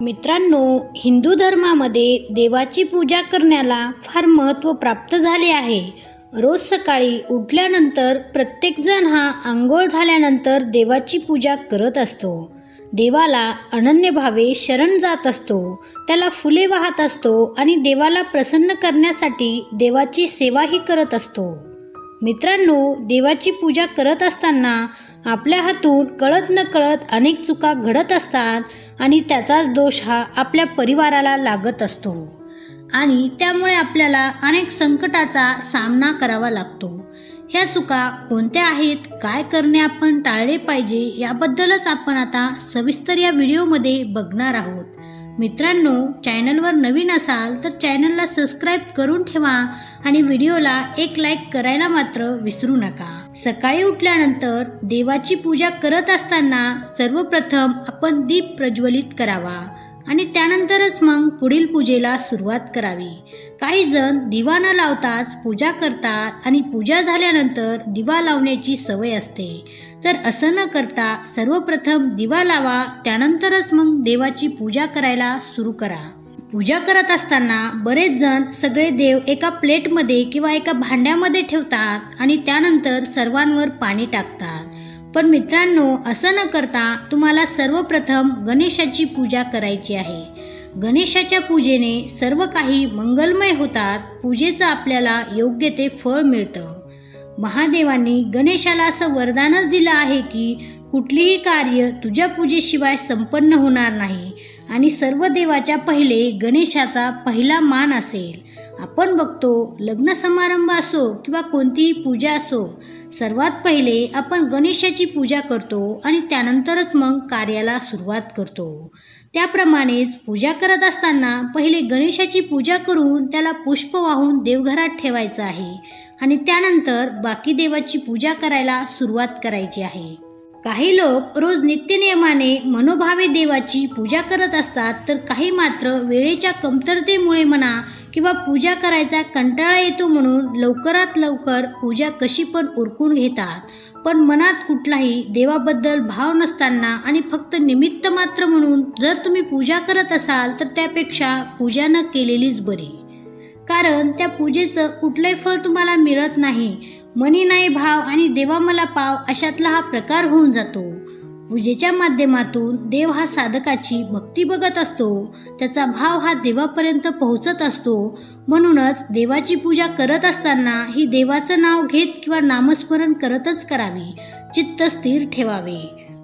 मित्रांनो, हिंदू धर्मामध्ये देवाची पूजा करण्याला फार महत्त्व प्राप्त झाले आहे. रोज सकाळी उठल्यानंतर प्रत्येकजण हा अंघोळ झाल्यानंतर देवाची पूजा करत असतो. देवाला अनन्यभावे शरण जात असतो, त्याला फुले वाहत असतो आणि देवाला प्रसन्न करण्यासाठी देवाची सेवाही करत असतो. मित्रांनो, देवाची पूजा करत असताना आपल्या हातून कळत नकळत अनेक चुका घडत असतात आणि त्याचाच दोष हा आपल्या परिवाराला लागत असतो आणि त्यामुळे आपल्याला अनेक संकटाचा सामना करावा लागतो. ह्या चुका कोणत्या आहेत, काय करणे आपण टाळले पाहिजे, याबद्दलच आपण आता सविस्तर या व्हिडिओमध्ये बघणार आहोत. मित्रांनो, चॅनलवर नवीन असाल तर चॅनलला सबस्क्राईब करून ठेवा आणि व्हिडिओला एक लाईक करायला मात्र विसरू नका. सकाळी उठल्यानंतर देवाची पूजा करत असताना सर्वप्रथम आपण दीप प्रज्वलित करावा आणि त्यानंतरच मग पुढील पूजेला सुरुवात करावी. काही जण दिवा न लावताच पूजा करतात आणि पूजा झाल्यानंतर दिवा लावण्याची सवय असते. तर असं न करता सर्वप्रथम दिवा लावा, त्यानंतरच मग देवाची पूजा करायला सुरू करा. पूजा करत असताना बरेच जण सगळे देव एका प्लेटमध्ये किंवा एका भांड्यामध्ये ठेवतात आणि त्यानंतर सर्वांवर पाणी टाकतात. पण मित्रांनो, असं न करता तुम्हाला सर्वप्रथम गणेशाची पूजा करायची आहे. गणेशाच्या पूजेने सर्व काही मंगलमय होतात. पूजेचं आपल्याला योग्य ते फळ मिळतं. महादेवांनी गणेशाला असं वरदानच दिलं आहे की कुठलीही कार्य तुझ्या पूजेशिवाय संपन्न होणार नाही आणि सर्व देवाच्या पहिले गणेशाचा पहिला मान असेल. आपण बघतो, लग्न समारंभ असो किंवा कोणतीही पूजा असो, सर्वात पहिले आपण गणेशाची पूजा करतो आणि त्यानंतरच मग कार्याला सुरुवात करतो. त्याप्रमाणेच पूजा करत असताना पहिले गणेशाची पूजा करून त्याला पुष्प वाहून देवघरात ठेवायचं आहे आणि त्यानंतर बाकी देवाची पूजा करायला सुरुवात करायची आहे. काही लोक रोज नित्यनियमाने मनोभावे देवाची पूजा करत असतात, तर काही मात्र वेळेच्या कमतरतेमुळे म्हणा किंवा पूजा करायचा कंटाळा येतो म्हणून लवकरात लवकर पूजा कशी पण उरकून घेतात. पण मनात कुठलाही देवाबद्दल भाव नसताना आणि फक्त निमित्त मात्र म्हणून जर तुम्ही पूजा करत असाल तर त्यापेक्षा पूजा न केलेलीच बरी. कारण त्या पूजेचं कुठलंही फळ तुम्हाला मिळत नाही. मनी नाही भाव आणि देवा मला पाव अशातला हा प्रकार होऊन जातो. पूजेच्या माध्यमातून देव हा साधकाची भक्ती बघत असतो, त्याचा भाव हा देवापर्यंत पोहोचत असतो. म्हणूनच देवाची पूजा करत असताना ही देवाचं नाव घेत किंवा नामस्मरण करतच करावी, चित्त स्थिर ठेवावे.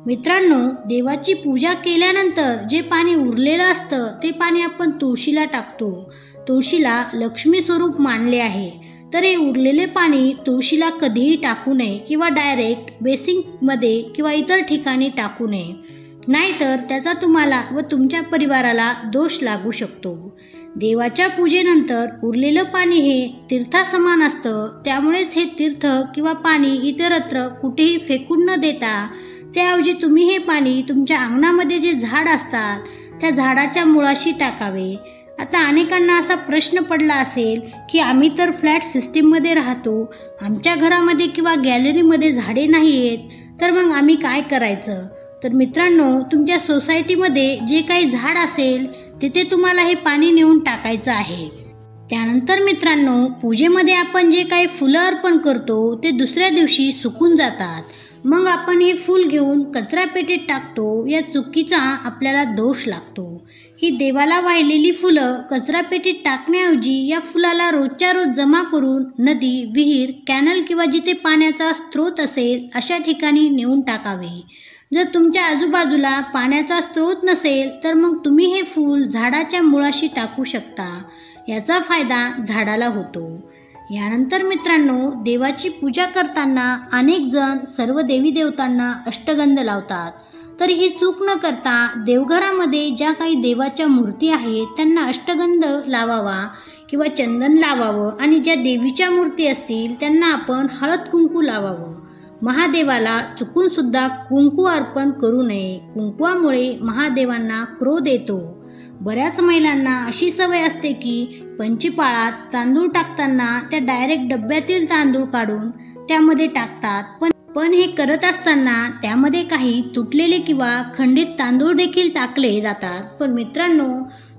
मित्रांनो, देवाची पूजा केल्यानंतर जे पाणी उरलेलं असतं ते पाणी आपण तुळशीला टाकतो. तुळशीला लक्ष्मी स्वरूप मानले आहे, तर हे उरलेले पाणी तुळशीला कधीही टाकू नये किंवा डायरेक्ट बेसिंकमध्ये किंवा इतर ठिकाणी टाकू नये, नाहीतर त्याचा तुम्हाला व तुमच्या परिवाराला दोष लागू शकतो. देवाच्या पूजेनंतर उरलेलं पाणी हे तीर्थासमान असतं. त्यामुळेच हे तीर्थ किंवा पाणी इतरत्र कुठेही फेकून न देता त्याऐवजी तुम्ही हे पाणी तुमच्या अंगणामध्ये जे झाड असतात त्या झाडाच्या मुळाशी टाकावे. आता अनेकांना असा प्रश्न पडला असेल की आम्ही तर फ्लॅट सिस्टीममध्ये राहतो, आमच्या घरामध्ये किंवा गॅलरीमध्ये झाडे नाही आहेत, तर मग आम्ही काय करायचं? तर मित्रांनो, तुमच्या सोसायटीमध्ये जे काही झाड असेल तिथे तुम्हाला हे पाणी नेऊन टाकायचं आहे. त्यानंतर मित्रांनो, पूजेमध्ये आपण जे काही फुलं अर्पण करतो ते दुसऱ्या दिवशी सुकून जातात. मग आपण हे फूल घेऊन कचरापेटीत टाकतो. या चुकीचा आपल्याला दोष लागतो. ही देवाला वाहिलेली फुलं कचरापेटीत टाकण्याऐवजी या फुलाला रोजच्या रोज जमा करून नदी, विहीर, कॅनल किंवा जिथे पाण्याचा स्रोत असेल अशा ठिकाणी नेऊन टाकावे. जर तुमच्या आजूबाजूला पाण्याचा स्रोत नसेल तर मग तुम्ही हे फूल झाडाच्या मुळाशी टाकू शकता. याचा फायदा झाडाला होतो. यानंतर मित्रांनो, देवाची पूजा करताना अनेक जण सर्व देवी देवतांना अष्टगंध लावतात. तर ही चूक न करता देवघरामध्ये ज्या काही देवाच्या मूर्ती आहेत त्यांना अष्टगंध लावावा किंवा चंदन लावावं आणि ज्या देवीच्या मूर्ती असतील त्यांना आपण हळद कुंकू लावावं. महादेवाला चुकून सुद्धा कुंकू अर्पण करू नये. कुंकवामुळे महादेवांना क्रोध येतो. बऱ्याच महिलांना अशी सवय असते की पंचपाळात तांदूळ टाकताना त्या डायरेक्ट डब्यातील तांदूळ काढून त्यामध्ये टाकतात. पण पण हे करत असताना त्यामध्ये काही तुटलेले किंवा खंडित तांदूळ देखील टाकले जातात. पण मित्रांनो,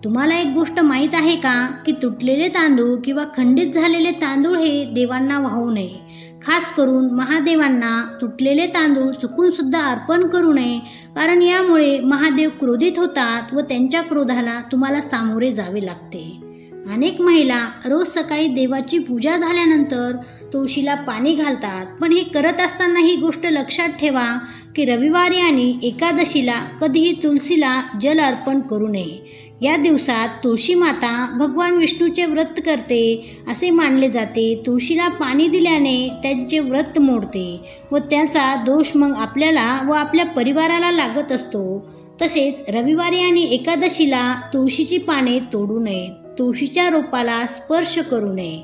तुम्हाला एक गोष्ट माहीत आहे का की तुटलेले तांदूळ किंवा खंडित झालेले तांदूळ हे देवांना वाहू नये. खास करून महादेवांना तुटलेले तांदूळ चुकून सुद्धा अर्पण करू नये, कारण यामुळे महादेव क्रोधित होतात व त्यांच्या क्रोधाला तुम्हाला सामोरे जावे लागते. अनेक महिला रोज सकाळी देवाची पूजा झाल्यानंतर तुळशीला पाणी घालतात. पण हे करत असताना ही गोष्ट लक्षात ठेवा की रविवारी आणि एकादशीला कधीही तुळशीला जल अर्पण करू नये. या दिवसात तुळशी माता भगवान विष्णूचे व्रत करते असे मानले जाते. तुळशीला पाणी दिल्याने त्यांचे व्रत मोडते व त्याचा दोष मग आपल्याला व आपल्या परिवाराला लागत असतो. तसेच रविवारी आणि एकादशीला तुळशीची पाने तोडू नयेत, तुळशीच्या रोपाला स्पर्श करू नये,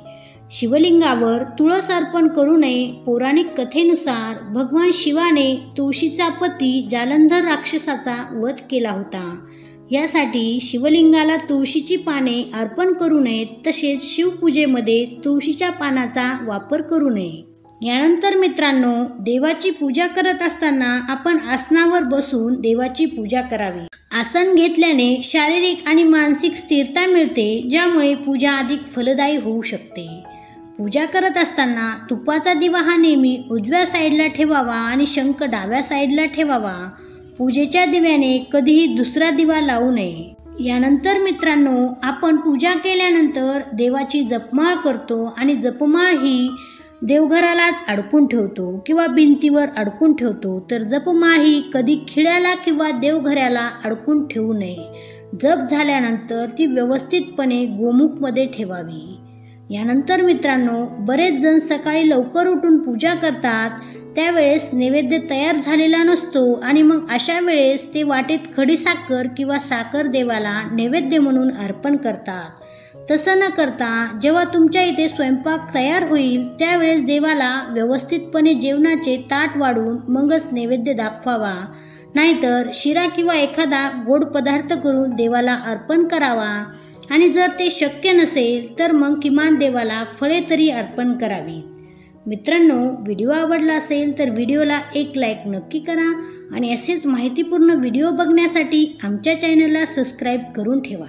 शिवलिंगावर तुळस अर्पण करू नये. पौराणिक कथेनुसार भगवान शिवाने तुळशीचा पती जालंधर राक्षसाचा वध केला होता. यासाठी शिवलिंगाला तुळशीची पाने अर्पण करू नयेत. तसेच शिवपूजेमध्ये तुळशीच्या पानाचा वापर करू नये. यानंतर मित्रांनो, देवाची पूजा करत असताना आपण आसनावर बसून देवाची पूजा करावी. आसन घेतल्याने शारीरिक आणि मानसिक स्थिरता मिळते, ज्यामुळे पूजा अधिक फलदायी होऊ शकते. पूजा करत असताना तुपाचा दिवा हा नेहमी उजव्या साईडला ठेवावा आणि शंख डाव्या साईडला ठेवावा. पूजेच्या दिव्याने कधीही दुसरा दिवा लावू नये. यानंतर मित्रांनो, आपण पूजा केल्यानंतर देवाची जपमाळ करतो आणि जपमाळ ही देवघरालाच अडकून ठेवतो किंवा भिंतीवर अडकून ठेवतो. तर जपमाळ ही कधी खिळ्याला किंवा देवघराला अडकून ठेवू नये. जप झाल्यानंतर ती व्यवस्थितपणे गोमुखमध्ये ठेवावी. यानंतर मित्रांनो, बरेच जण सकाळी लवकर उठून पूजा करतात. त्यावेळेस नैवेद्य तयार झालेला नसतो आणि मग अशा वेळेस ते वाटेत खडीसाखर किंवा साखर देवाला नैवेद्य म्हणून अर्पण करतात. तसं न करता जेव्हा तुमच्या इथे स्वयंपाक तयार होईल त्यावेळेस देवाला व्यवस्थितपणे जेवणाचे ताट वाढून मगच नैवेद्य दाखवावा. नाहीतर शिरा किंवा एखादा गोड पदार्थ करून देवाला अर्पण करावा. आणि जर ते शक्य नसेल तर मग किमान देवाला फळे तरी अर्पण करावी. मित्रांनो, व्हिडिओ आवडला असेल तर व्हिडिओला एक लाईक नक्की करा आणि असेच माहितीपूर्ण व्हिडिओ बघण्यासाठी आमच्या चॅनलला सबस्क्राईब करून ठेवा.